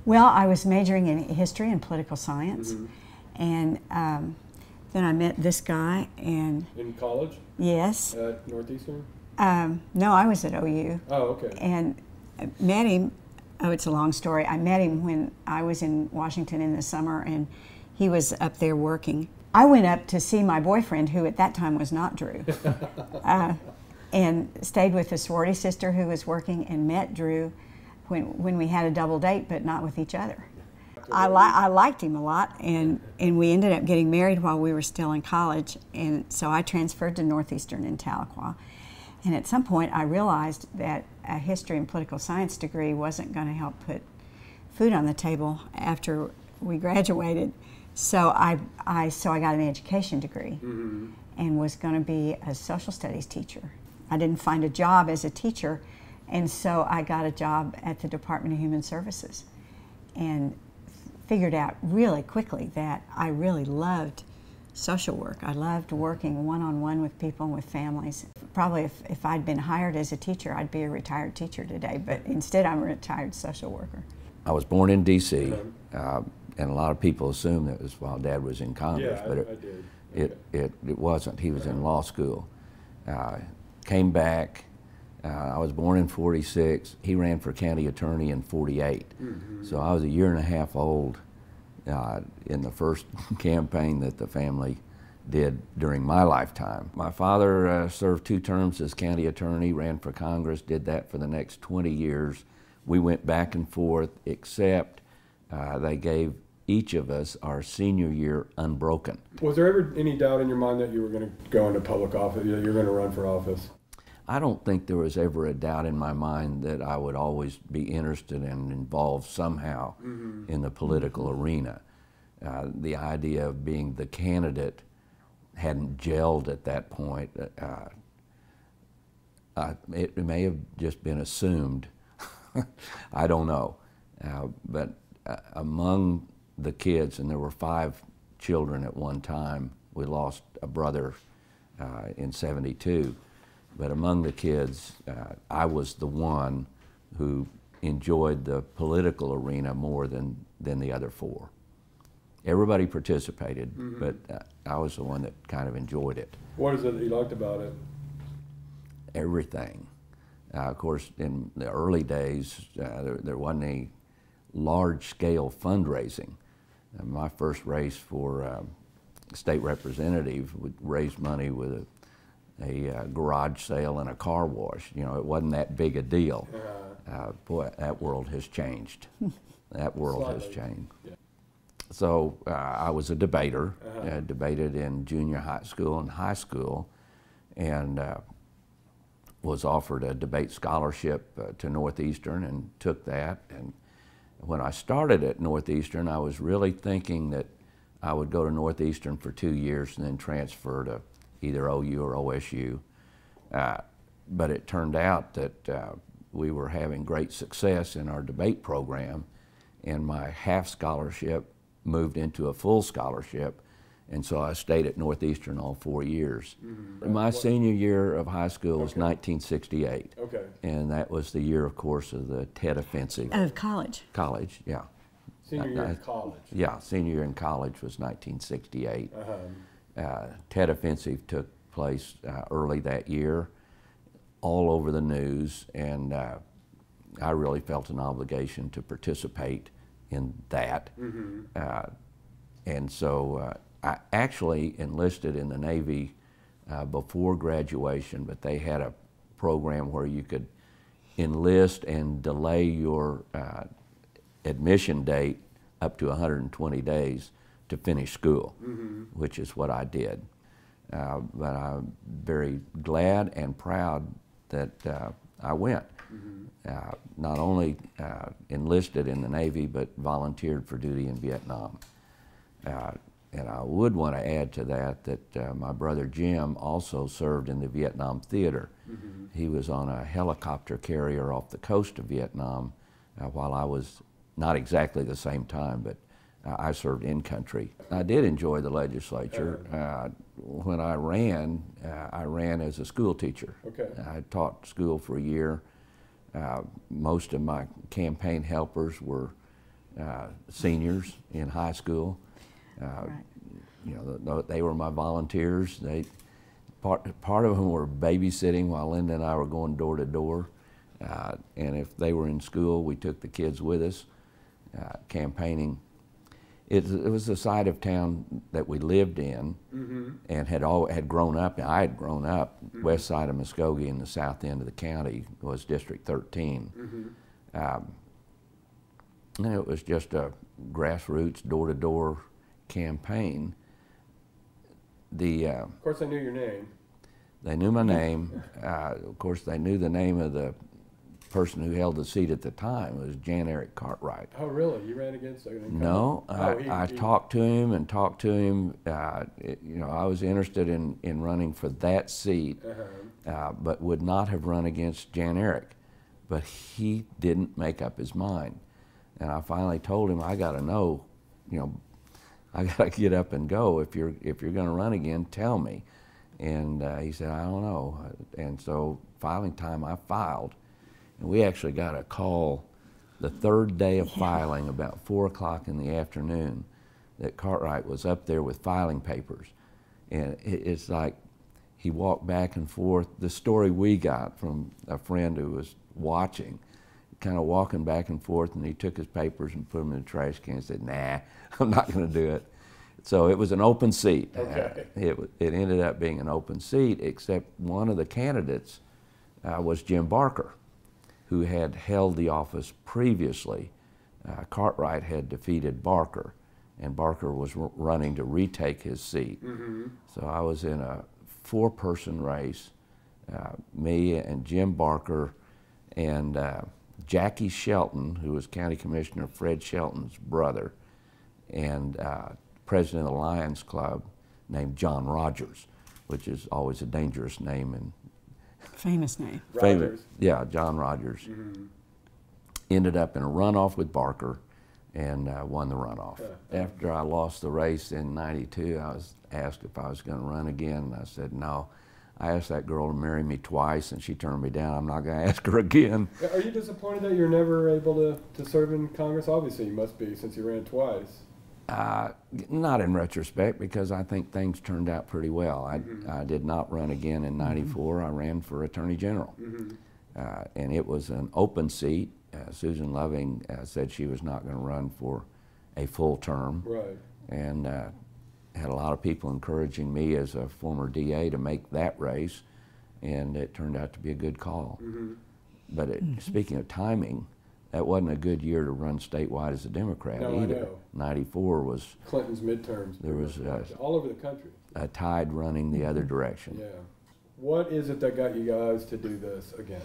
Well, I was majoring in history and political science, and then I met this guy. And in college? Yes. At Northeastern? No, I was at OU. Oh, okay. And I met him. Oh, it's a long story. I met him when I was in Washington in the summer, and he was up there working. I went up to see my boyfriend, who at that time was not Drew, and stayed with a sorority sister who was working, and met Drew when we had a double date, but not with each other. I liked him a lot, and we ended up getting married while we were still in college, and so I transferred to Northeastern in Tahlequah. And at some point I realized that a history and political science degree wasn't going to help put food on the table after we graduated. So I got an education degree and was going to be a social studies teacher. I didn't find a job as a teacher, and so I got a job at the Department of Human Services and figured out really quickly that I really loved social work. I loved working one-on-one with people and with families. Probably if I'd been hired as a teacher, I'd be a retired teacher today, but instead I'm a retired social worker. I was born in D.C., and a lot of people assume that it was while Dad was in Congress, but it wasn't. He was in law school. Came back. I was born in '46. He ran for county attorney in '48. So I was a year and a half old in the first campaign that the family did during my lifetime. My father served 2 terms as county attorney, ran for Congress, did that for the next 20 years. We went back and forth, except they gave each of us our senior year unbroken. Was there ever any doubt in your mind that you were going to go into public office, that you were going to run for office? I don't think there was ever a doubt in my mind that I would always be interested and involved somehow in the political arena. The idea of being the candidate hadn't gelled at that point. It may have just been assumed. I don't know. But among the kids, and there were 5 children at one time, we lost a brother in '72. But among the kids, I was the one who enjoyed the political arena more than the other 4. Everybody participated, but I was the one that kind of enjoyed it. What is it that you liked about it? Everything. Of course, in the early days, there wasn't any large-scale fundraising. My first race for state representative would raise money with a garage sale and a car wash. You know, it wasn't that big a deal. Boy, that world has changed. That world has changed. Yeah. So I was a debater, debated in junior high school and high school, and was offered a debate scholarship to Northeastern and took that. And when I started at Northeastern, I was really thinking that I would go to Northeastern for 2 years and then transfer to either OU or OSU. But it turned out that we were having great success in our debate program, and my half scholarship moved into a full scholarship, and so I stayed at Northeastern all 4 years. My senior year of high school was 1968, and that was the year, of course, of the Tet Offensive. Of college? College, yeah. Senior year in college? Yeah, senior year in college was 1968. Tet Offensive took place early that year, all over the news, and I really felt an obligation to participate in that. And so I actually enlisted in the Navy before graduation, but they had a program where you could enlist and delay your admission date up to 120 days to finish school, which is what I did. But I'm very glad and proud that I went. Not only enlisted in the Navy, but volunteered for duty in Vietnam. And I would want to add to that my brother Jim also served in the Vietnam theater. He was on a helicopter carrier off the coast of Vietnam while I was, not exactly the same time, but I served in country. I did enjoy the legislature. When I ran as a school teacher. I taught school for a year. Most of my campaign helpers were seniors in high school. Right. You know, they were my volunteers. Part of them were babysitting while Linda and I were going door to door. And if they were in school, we took the kids with us, campaigning. It was the side of town that we lived in, and had grown up. I had grown up west side of Muskogee in the south end of the county was District 13. And it was just a grassroots, door-to-door campaign. Of course, I knew your name. They knew my name. Of course, they knew the name of the person who held the seat at the time. It was Jan Eric Cartwright. Oh, really? You ran against him? No, I talked to him and talked to him. You know, I was interested in running for that seat, but would not have run against Jan Eric. But he didn't make up his mind. And I finally told him, I got to know, you know, I got to get up and go. If you're going to run again, tell me. And he said, I don't know. And so filing time, I filed. And we actually got a call the third day of filing, about 4 o'clock in the afternoon, that Cartwright was up there with filing papers. And it's like he walked back and forth. The story we got from a friend who was watching, kind of walking back and forth, and he took his papers and put them in the trash can and said, nah, I'm not going to do it. So it was an open seat. Okay. It ended up being an open seat, except one of the candidates was Jim Barker, who had held the office previously. Cartwright had defeated Barker, and Barker was running to retake his seat. So I was in a 4-person race, me and Jim Barker and Jackie Shelton, who was County Commissioner Fred Shelton's brother, and president of the Lions Club named John Rogers, which is always a dangerous name. And famous name. Rogers. Yeah, John Rogers. Ended up in a runoff with Barker and won the runoff. After I lost the race in '92, I was asked if I was going to run again. I said no. I asked that girl to marry me twice, and she turned me down. I'm not going to ask her again. Are you disappointed that you're never able to serve in Congress? Obviously, you must be, since you ran twice. Not in retrospect, because I think things turned out pretty well. I did not run again in '94. I ran for Attorney General. And it was an open seat. Susan Loving said she was not going to run for a full term. Right. And had a lot of people encouraging me as a former DA to make that race, and it turned out to be a good call. But speaking of timing, that wasn't a good year to run statewide as a Democrat either. I know. '94 was Clinton's midterms. There was all over the country. A tide running the other direction. Yeah. What is it that got you guys to do this again?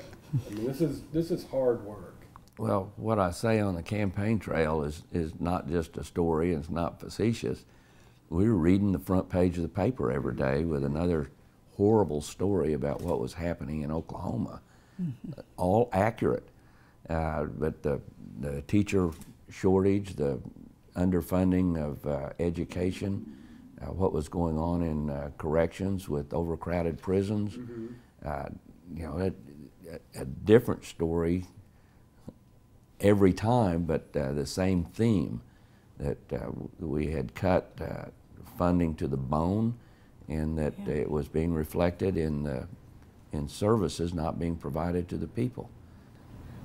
I mean, this is hard work. Well, what I say on the campaign trail is not just a story, and it's not facetious. We were reading the front page of the paper every day with another horrible story about what was happening in Oklahoma. All accurate. But the teacher shortage, the underfunding of education, what was going on in corrections with overcrowded prisons, you know, a different story every time, but the same theme, that we had cut funding to the bone, and that it was being reflected in services not being provided to the people.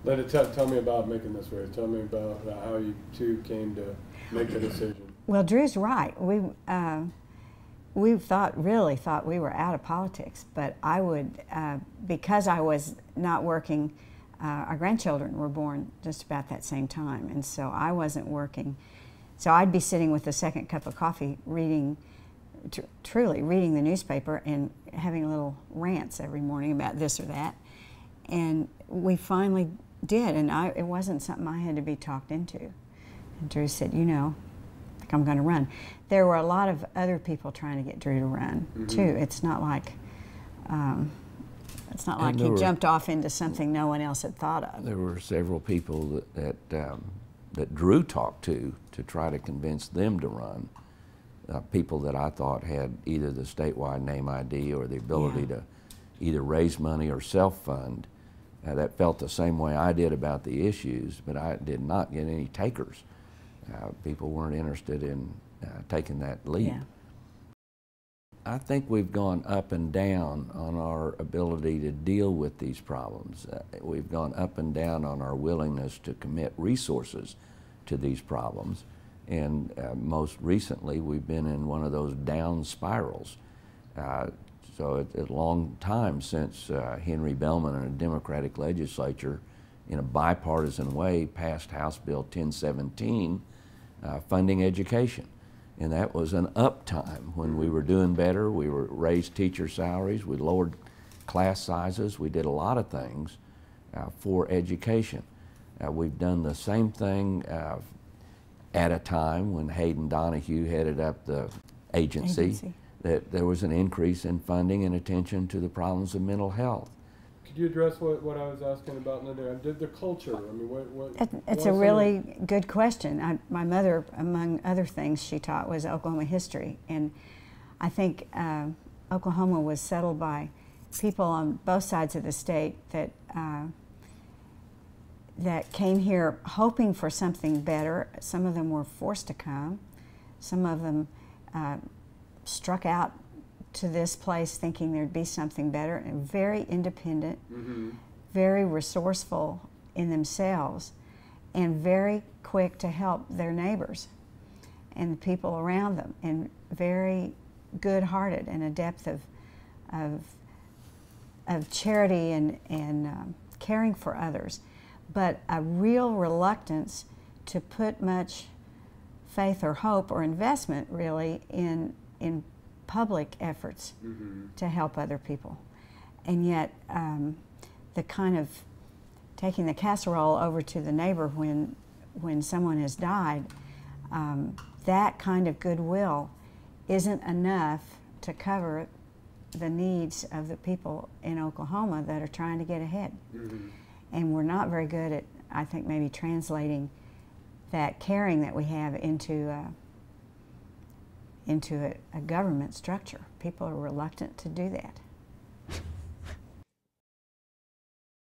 Linda, tell me about making this race. Tell me about how you two came to make the decision. Well, Drew's right. We really thought we were out of politics, but I would, because I was not working, our grandchildren were born just about that same time, and so I wasn't working. So I'd be sitting with a second cup of coffee, reading, truly reading the newspaper and having little rants every morning about this or that. And we finally did, and it wasn't something I had to be talked into. And Drew said, you know, I think I'm going to run. There were a lot of other people trying to get Drew to run, too. It's not like he jumped off into something no one else had thought of. There were several people that Drew talked to try to convince them to run. People that I thought had either the statewide name ID or the ability to either raise money or self-fund. That felt the same way I did about the issues, but I did not get any takers. People weren't interested in taking that leap. Yeah. I think we've gone up and down on our ability to deal with these problems. We've gone up and down on our willingness to commit resources to these problems. And most recently, we've been in one of those down spirals. So it's a long time since Henry Bellman and a Democratic legislature, in a bipartisan way, passed House Bill 1017, funding education. And that was an up time when we were doing better. We raised teacher salaries, we lowered class sizes, we did a lot of things for education. We've done the same thing at a time when Hayden Donahue headed up the agency, that there was an increase in funding and attention to the problems of mental health. Could you address what I was asking about, Linda? The culture. I mean, It's a really good question. My mother, among other things she taught, was Oklahoma history, and I think Oklahoma was settled by people on both sides of the state that that came here hoping for something better. Some of them were forced to come. Some of them struck out to this place thinking there'd be something better, and very independent, very resourceful in themselves, and very quick to help their neighbors and the people around them, and very good-hearted, and a depth of charity and caring for others, but a real reluctance to put much faith or hope or investment really in public efforts to help other people. And yet the kind of taking the casserole over to the neighbor when someone has died, that kind of goodwill isn't enough to cover the needs of the people in Oklahoma that are trying to get ahead. And we're not very good at, I think, maybe translating that caring that we have into a government structure. People are reluctant to do that.